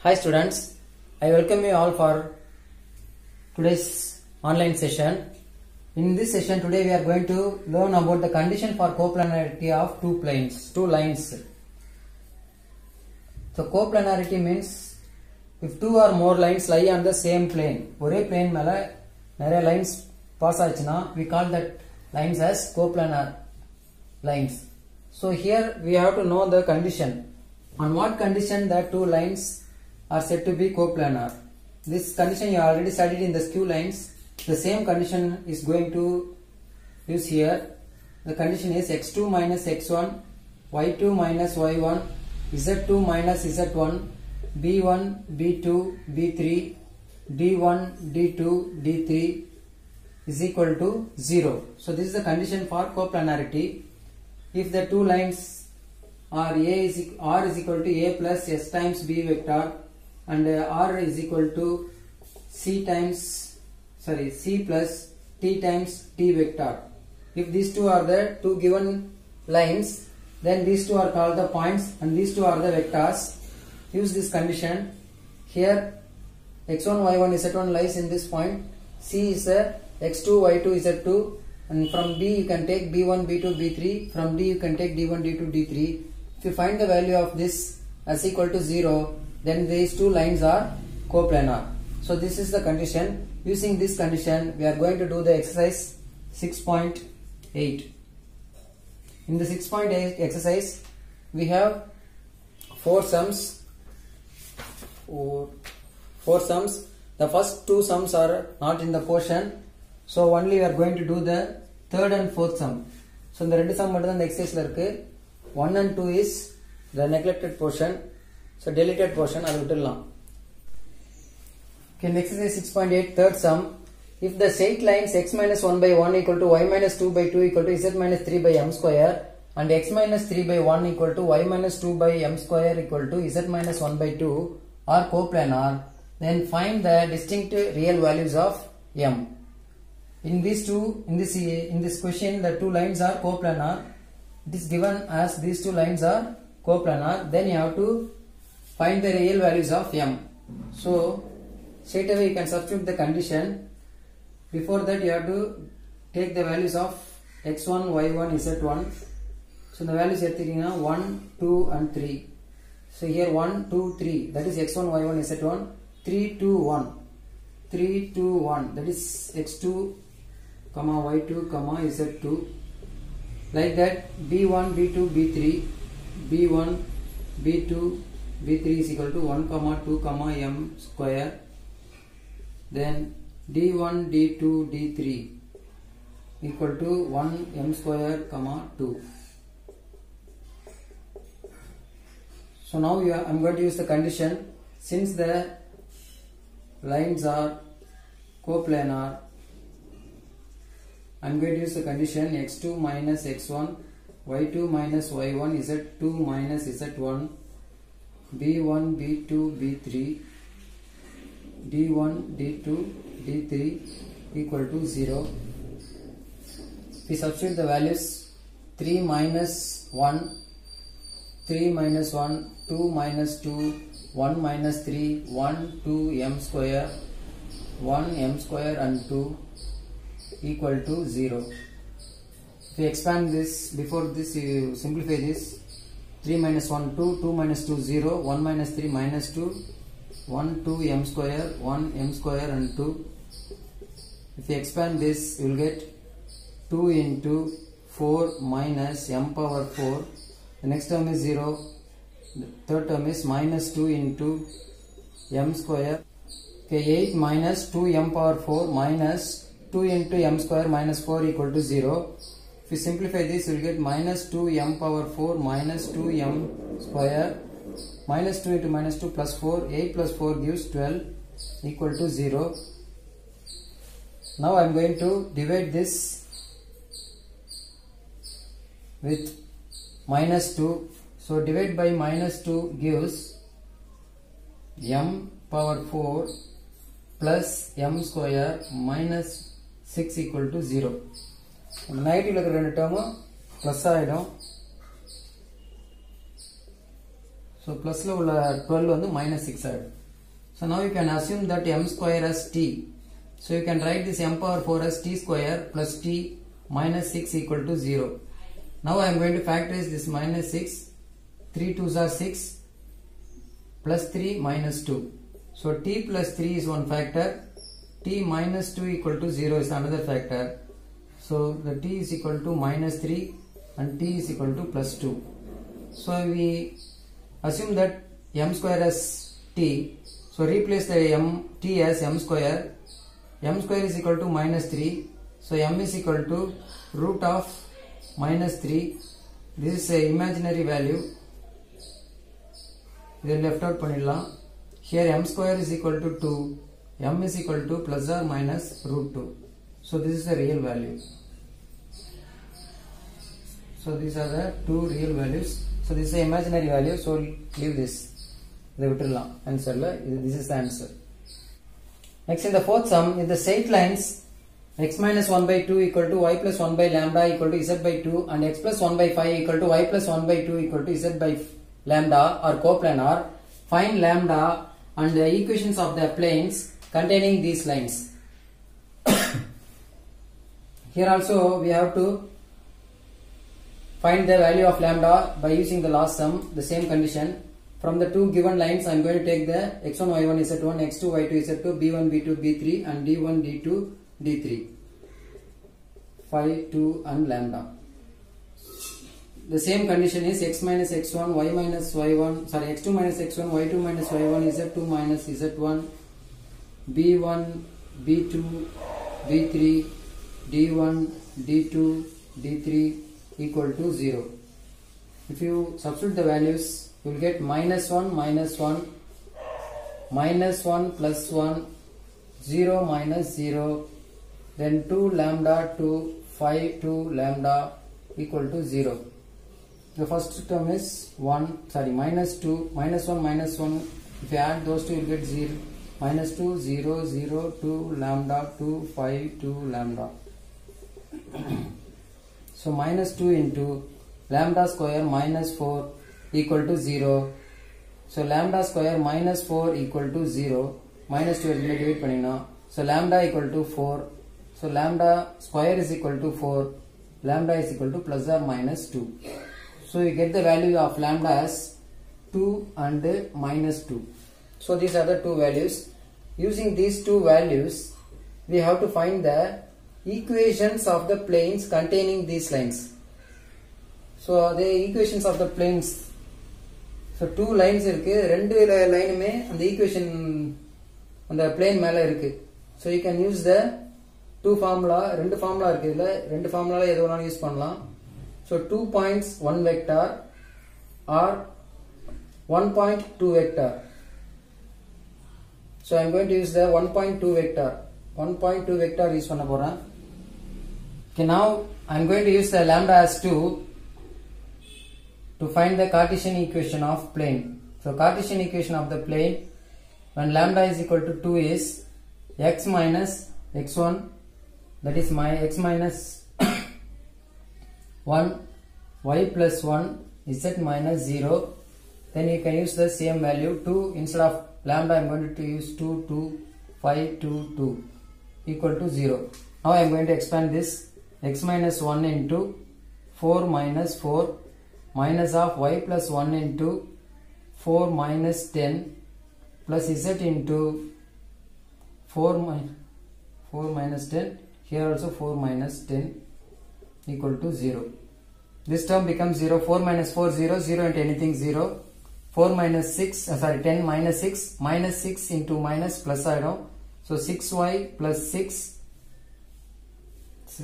Hi students, I welcome you all for today's online session. In this session today we are going to learn about the condition for coplanarity of two lines. So coplanarity means if two or more lines lie on the same plane, ஒரே plane மேல நிறைய lines pass ஆச்சுனா we call that lines as coplanar lines. So here we have to know the condition. On what condition that two lines are said to be coplanar? This condition you already studied in the skew lines. The same condition is going to use here. The condition is x2 minus x1, y2 minus y1, z2 minus z1, b1, b2, b3, d1, d2, d3 is equal to 0. So this is the condition for coplanarity. If the two lines are r is equal to a plus s times b vector and r is equal to c plus t times t vector. If these two are the two given lines, then these two are called the points and these two are the vectors. Use this condition. Here x1, y1, z1 lies in this point. C is x2, y2, z2, and from B you can take b1, b2, b3. From D you can take d1, d2, d3. If you find the value of this as equal to 0, then these two lines are coplanar. So this is the condition. Using this condition, we are going to do the exercise 6.8. In the 6.8 exercise, we have four sums. The first two sums are not in the portion, so only we are going to do the third and fourth sum. So the rendu sum mattum the exercise la irukku. 1 and 2 is the neglected portion, so deleted portion adu vittalam. Okay, in exercise 6.8 third sum, if the straight lines x minus 1 by 1 equal to y minus 2 by 2 equal to z minus 3 by m square and x minus 3 by 1 equal to y minus 2 by m square equal to z minus 1 by 2 are coplanar, then find the distinct real values of m. In this question, the two lines are coplanar. It is given as these two lines are coplanar. Then you have to find the real values of m. So straight away you can substitute the condition. Before that you have to take the values of x1, y1, z1. So the values are 1, 2 and 3. So here 1, 2, 3, that is x1, y1, z1. 3, 2, 1. 3, 2, 1, that is x2, y2, z2. Like that, b1, b2, b3, b1, b2, b3 is equal to 1, 2, m square. Then d1, d2, d3 equal to 1 m square, 2. So now I am going to use the condition. Since the lines are coplanar, I am going to use the condition x2 minus x1, y2 minus y1, z2 minus z1, b1, b2, b3, d1, d2, d3 equal to 0. We substitute the values 3 minus 1, 3 minus 1, 2 minus 2, 1 minus 3, 1, 2 m square, 1 m square and 2 equal to 0. If you expand this, before this you simplify this. 3 minus 1, 2, 2 minus 2, 0, 1 minus 3 minus 2, 1, 2 m square, 1 m square and 2. If you expand this, you will get 2 into 4 minus m power 4. The next term is 0. The third term is minus 2 into m square. Okay, 8 minus 2 m power 4 minus 2 into m square minus 4 equal to 0. If you simplify this, you will get minus 2 m power 4 minus 2 m square. Minus 2 into minus 2 plus 4. 8 plus 4 gives 12 equal to 0. Now I am going to divide this with minus 2. So divide by minus 2 gives m power 4 plus m square minus 6 equal to 0. Negative term plus ஆயிடும். So plus la ulla 12 வந்து minus 6 ஆயிடும். So now you can assume that m square as t. So you can write this m power 4 as t square plus t minus 6 equal to 0. Now I am going to factorize this minus 6. 3 2s are 6 plus 3 minus 2. So t plus 3 is one factor. T minus 2 equal to 0 is another factor. So the t is equal to minus 3 and t is equal to plus 2. So we assume that m square as t. So replace the t as m square. M square is equal to minus 3. So m is equal to root of minus 3. This is a imaginary value. They left out பண்ணிடலாம். Here m square is equal to 2. M is equal to plus or minus root 2. So this is the real value. So these are the two real values. So this is the imaginary value. So leave this. Answer. This is the answer. Next in the fourth sum, if the straight lines x minus 1 by 2 equal to y plus 1 by lambda equal to z by 2 and x plus 1 by 5 equal to y plus 1 by 2 equal to z by lambda are coplanar, find lambda and the equations of the planes containing these lines. Here also we have to find the value of lambda by using the last sum, the same condition. From the two given lines, I am going to take the x1, y1, z1, x2, y2, z2, b1, b2, b3 and d1, d2, d3. 5, 2 and lambda. The same condition is x minus x1, y minus y1, sorry, x2 minus x1, y2 minus y1, z2 minus z1, b1, b2, b3, d1, d2, d3 equal to 0. If you substitute the values, you will get minus 1, minus 1, minus 1 plus 1, 0 minus 0, then 2 lambda 2, 5 2 lambda equal to 0. The first term is minus 2, minus 1, minus 1. If you add those two, you will get 0. Minus 2, 0, 0, 2 lambda 2, 5 2 lambda. So minus 2 into lambda square minus 4 equal to 0. So lambda square minus 4 equal to 0. Minus 2 is divide panina. So lambda equal to 4. So lambda square is equal to 4. Lambda is equal to plus or minus 2. So you get the value of lambda as 2 and minus 2. So these are the two values. Using these two values, we have to find the equations of the planes containing these lines. So the equations of the planes. So two lines இருக்கு, ரெண்டு லைனுமே அந்த equation அந்த plane மேல இருக்கு. So you can use the two formula, ரெண்டு formula இருக்கு இதுல, ரெண்டு formula எது வேணாலும் யூஸ் பண்ணலாம். So 2 points 1 vector or 1 point 2 vector. So I am going to use the 1.2 vector. 1.2 vector use பண்ண போறேன். Okay, now I am going to use the lambda as 2 to find the Cartesian equation of plane. So Cartesian equation of the plane when lambda is equal to 2 is x minus x1, that is my x minus 1, y plus 1, z minus 0. Then you can use the same value 2 instead of lambda. I am going to use 2, 2, 5, 2, 2 equal to 0. Now I am going to expand this. X minus 1 into 4 minus 4 minus of y plus 1 into 4 minus 10 plus z into 4 minus 10. Here also 4 minus 10 equal to 0. This term becomes 0. 4 minus 4 0, 0 into anything 0. 4 minus 6, 10 minus 6, minus 6 into minus plus I know. So 6y plus 6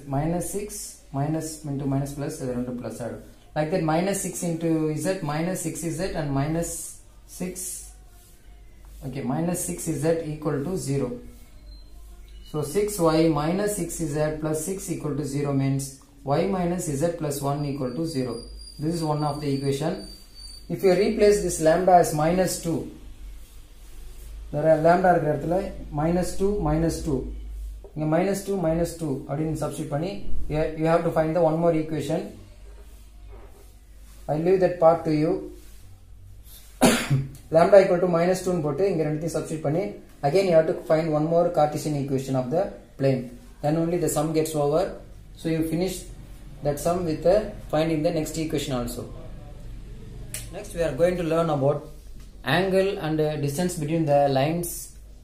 minus 6 minus into minus plus into plus I know. Like that minus 6 into z minus 6z and minus 6, okay, minus 6z equal to 0. So 6y minus 6z plus 6 equal to 0 means y minus z plus 1 equal to 0. This is one of the equation. If you replace this lambda as minus 2, there are lambda minus 2 minus 2. Minus 2 minus 2 அப்படின்னு substitute பண்ணி you have to find the one more equation. I leave that part to you. lambda equal to minus 2 போட்டு இங்க ரெண்டுத்தையும் substitute பண்ணி again you have to find one more Cartesian equation of the plane, then only the sum gets over. So you finish that sum with finding the next equation also. Next we are going to learn about angle and distance between the lines,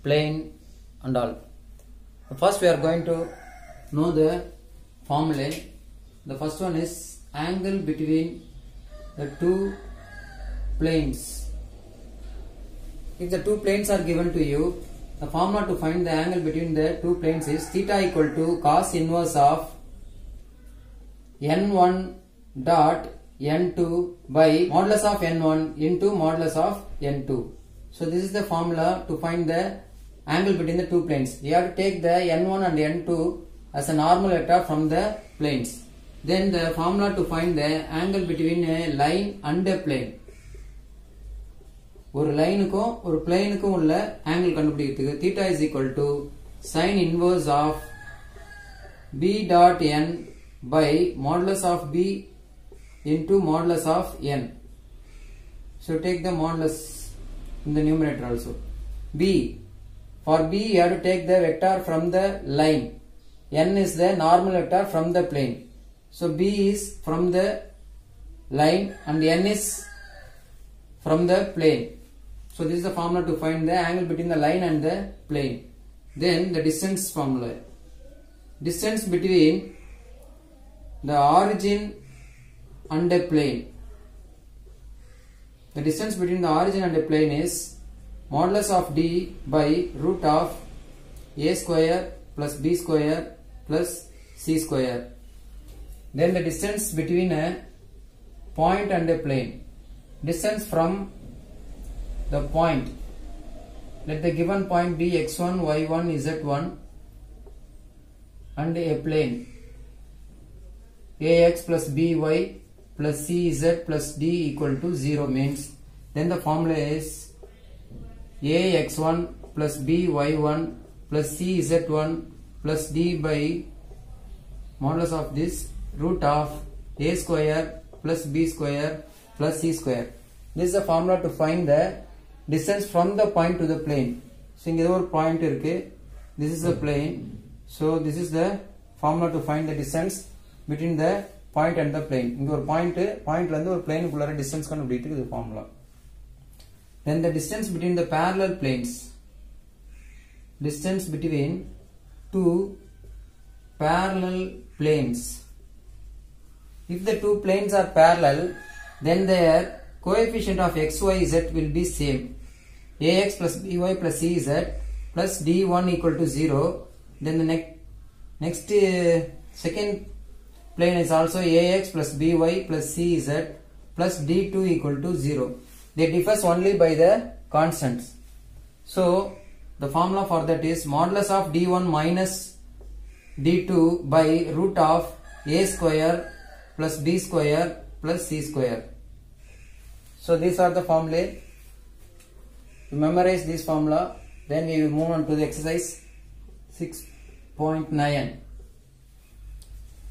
plane and all. First we are going to know the formulae. The first one is angle between the two planes. If the two planes are given to you, the formula to find the angle between the two planes is theta equal to cos inverse of n1 dot n2 by modulus of n1 into modulus of n2. So this is the formula to find the angle between the two planes. You have to take the n1 and n2 as a normal vector from the planes. Then the formula to find the angle between a line and a plane. ஒரு லைனுக்கும் ஒரு பிளேனுக்கும் உள்ள angle கண்டுபிடிக்கிறதுக்கு theta is equal to sin inverse of b dot n by modulus of b into modulus of n. So take the modulus in the numerator also. B, for b you have to take the vector from the line. N is the normal vector from the plane. So b is from the line and n is from the plane. So this is the formula to find the angle between the line and the plane. Then the distance formula. Distance between the origin and the plane. The distance between the origin and the plane is modulus of d by root of a square plus b square plus c square. Then the distance between a point and a plane. Distance from the point. Let the given point be x1, y1, z1 and a plane ax plus by plus cz plus d equal to 0 means then the formula is ax1 plus by1 plus cz1 plus d by modulus of this root of a square plus b square plus c square. This is the formula to find the distance from the point to the plane. So இங்க ஒரு point இருக்கு. This is the plane. So this is the formula to find the distance between the point and the plane. இங்க ஒரு pointல இருந்து ஒரு plane குள்ளார distance கண்டுபிடிக்கிறதுக்கு இது formula. Then the distance between the parallel planes. Distance between two parallel planes. If the two planes are parallel, then their coefficient of x, y, z will be same. Ax plus by plus cz plus d1 equal to 0. Then the next second plane is also ax plus by plus cz plus d2 equal to 0. They differ only by the constants. So the formula for that is modulus of d1 minus d2 by root of a square plus b square plus c square. So these are the formulae. You memorize this formula, then we will move on to the exercise 6.9.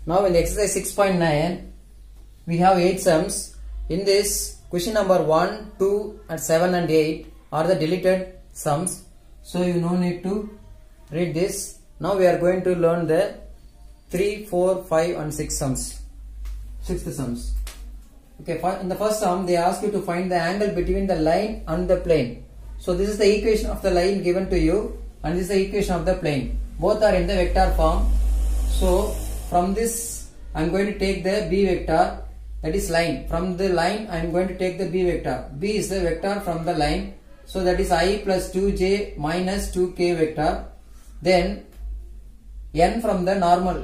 Now in the exercise 6.9, we have 8 sums. In this, question number 1, 2 and 7 and 8 are the deleted sums. So you no need to read this. Now we are going to learn the 3, 4, 5 and 6 sums. 6th sums. Okay, in the first sum they ask you to find the angle between the line and the plane. So this is the equation of the line given to you and this is the equation of the plane. Both are in the vector form. So from this I am going to take the b vector, that is line. From the line I am going to take the b vector. B is the vector from the line. So that is I plus 2j minus 2k vector. Then n from the normal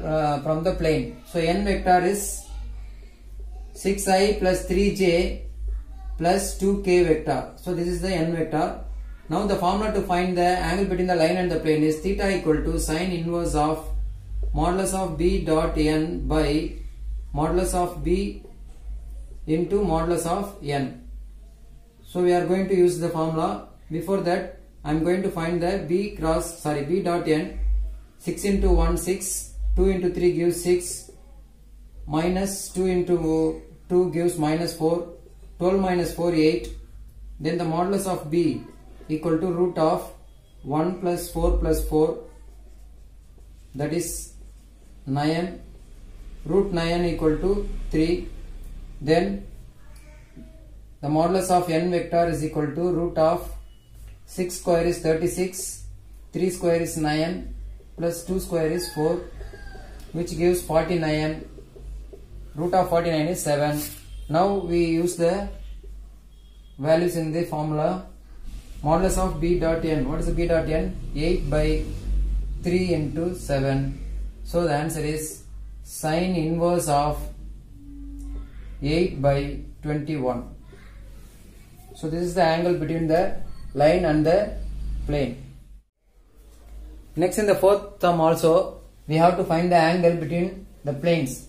from the plane. So n vector is 6i plus 3j plus 2k vector. So this is the n vector. Now the formula to find the angle between the line and the plane is theta equal to sin inverse of modulus of b dot n by modulus of b into modulus of n. So we are going to use the formula. Before that I am going to find the b dot n. 6 into 1 6, 2 into 3 gives 6, minus 2 into 2 gives minus 4, 12 minus 4 8, Then the modulus of b equal to root of 1 plus 4 plus 4, that is 9. Root 9 equal to 3. Then the modulus of n vector is equal to root of 6 square is 36, 3 square is 9, plus 2 square is 4, which gives 49. Root of 49 is 7. Now we use the values in the formula. Modulus of b dot n. What is the b dot n? 8 by 3 into 7. So the answer is sine inverse of 8 by 21. So this is the angle between the line and the plane. Next, in the fourth term also, we have to find the angle between the planes.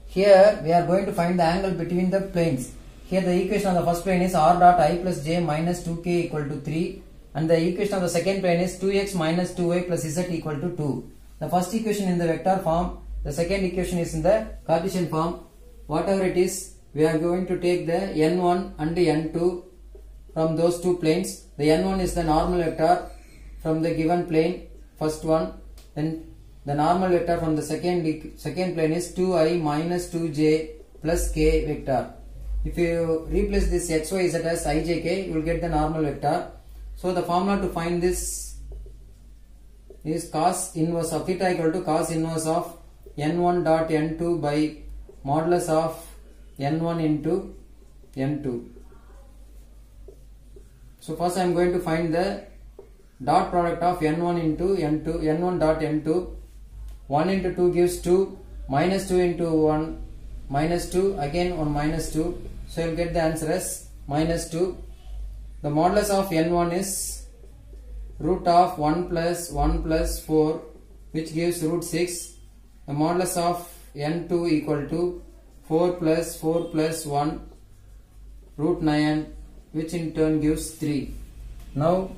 Here we are going to find the angle between the planes. Here the equation of the first plane is r dot I plus j minus 2k equal to 3, and the equation of the second plane is 2x minus 2y plus z equal to 2. The first equation in the vector form, the second equation is in the Cartesian form. Whatever it is, we are going to take the n1 and the n2 from those two planes. The n1 is the normal vector from the given plane, first one. Then the normal vector from the second plane is 2i minus 2j plus k vector. If you replace this x, y, z as I, j, k, you will get the normal vector. So the formula to find this is cos inverse of theta equal to cos inverse of n1 dot n2 by modulus of n1 into n2. So first I am going to find the dot product of n1 into n2, n1 dot n2. 1 into 2 gives 2, minus 2 into 1, minus 2, again 1 minus 2. So you will get the answer as minus 2. The modulus of n1 is root of 1 plus 4, which gives root 6. The modulus of n2 equal to 4 plus 1, root 9, which in turn gives 3. Now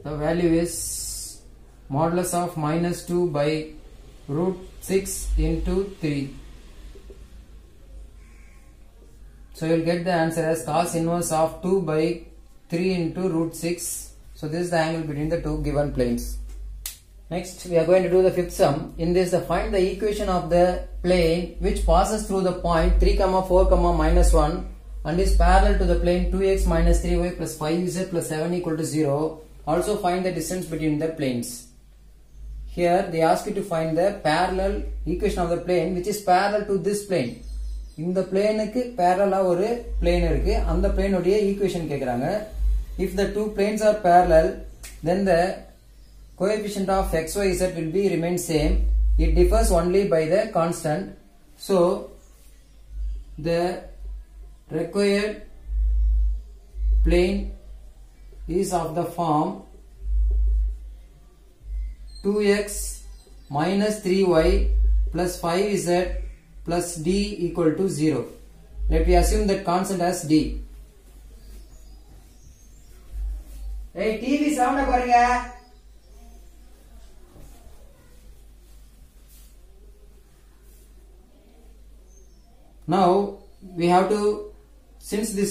the value is modulus of minus 2 by root 6 into 3. So you will get the answer as cos inverse of 2 by 3 into root 6. So this is the angle between the two given planes. Next we are going to do the fifth sum. In this, find the equation of the plane which passes through the point 3, 4, minus 1 and is parallel to the plane 2x minus 3y plus 5z plus 7 equal to 0. Also find the distance between the planes. Here they ask you to find the parallel equation of the plane which is parallel to this plane. இந்த பிளேனுக்கு parallel ஒரு plane இருக்கு, அந்த plane உடைய equation கேக்குறாங்க. If the two planes are parallel, then the coefficient of x, y, z will be remain same. It differs only by the constant. So the required plane is of the form 2x minus 3y plus 5z plus d equal to 0. Let me assume that constant as d. Hey, TV sound korunga. Now we have to, since the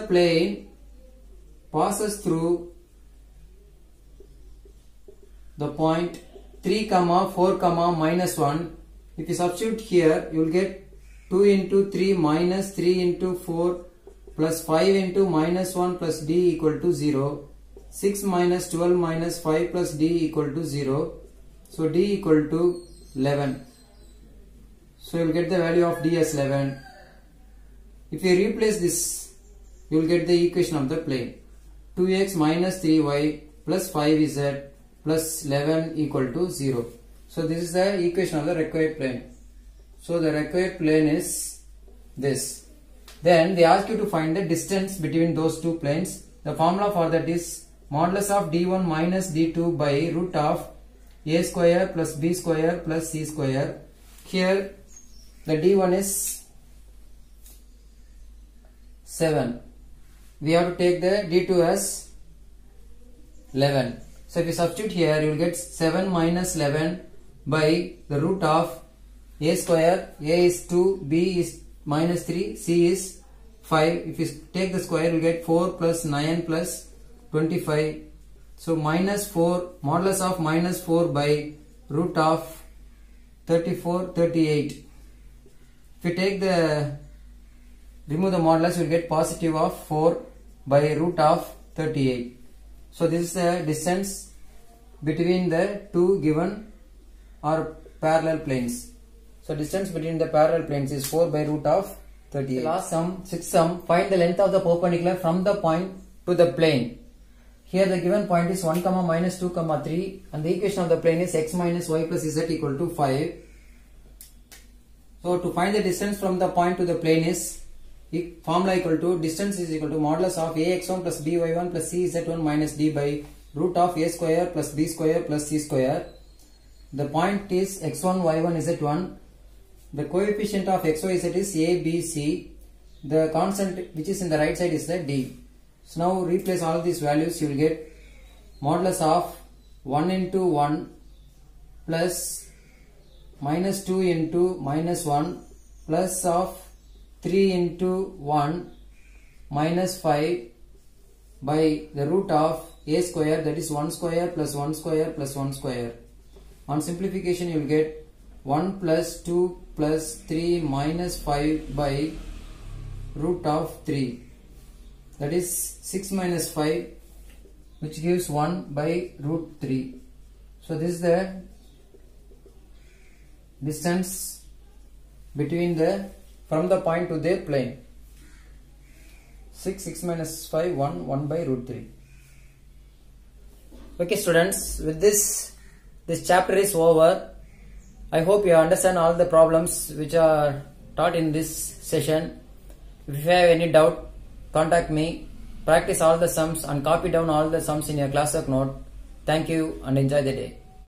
plane passes through the point 3, 4, minus 1. If you substitute here, you will get 2 into 3 minus 3 into 4 plus 5 into minus 1 plus d equal to 0. 6 minus 12 minus 5 plus d equal to 0. So d equal to 11. So you will get the value of d as 11. If you replace this, you will get the equation of the plane. 2x minus 3y plus 5z plus 11 equal to 0. So this is the equation of the required plane. So the required plane is this. Then they ask you to find the distance between those two planes. The formula for that is modulus of d1 minus d2 by root of a square plus b square plus c square. Here the d1 is 7. We have to take the d2 as 11. So if you substitute here, you will get 7 minus 11 by the root of a square. A is 2, b is minus 3, c is 5. If you take the square, you get 4 plus 9 plus 25. So minus 4, modulus of minus 4 by root of 34, 38. If you take the, remove the modulus, you will get positive of 4 by root of 38. So this is the distance between the two given or parallel planes. So distance between the parallel planes is 4 by root of 38. The last sum, sixth sum, find the length of the perpendicular from the point to the plane. Here the given point is 1, minus 2, 3 and the equation of the plane is x minus y plus z equal to 5. So to find the distance from the point to the plane is formula equal to distance is equal to modulus of ax1 plus by1 plus cz1 minus d by root of a square plus b square plus c square. The point is x1, y1, z1. The coefficient of x, y, z is a, b, c. The constant which is in the right side is the d. So now replace all these values, you will get modulus of 1 into 1 plus minus 2 into minus 1 plus of 3 into 1 minus 5 by the root of a square, that is 1 square plus 1 square plus 1 square. On simplification you will get 1 plus 2 plus 3 minus 5 by root of 3, that is 6 minus 5, which gives 1 by root 3. So this is the distance between the from the point to the plane. 6 minus 5, 1 by root 3. Okay students, with this chapter is over. I hope you understand all the problems which are taught in this session. If you have any doubt, contact me. Practice all the sums and copy down all the sums in your classwork note. Thank you and enjoy the day.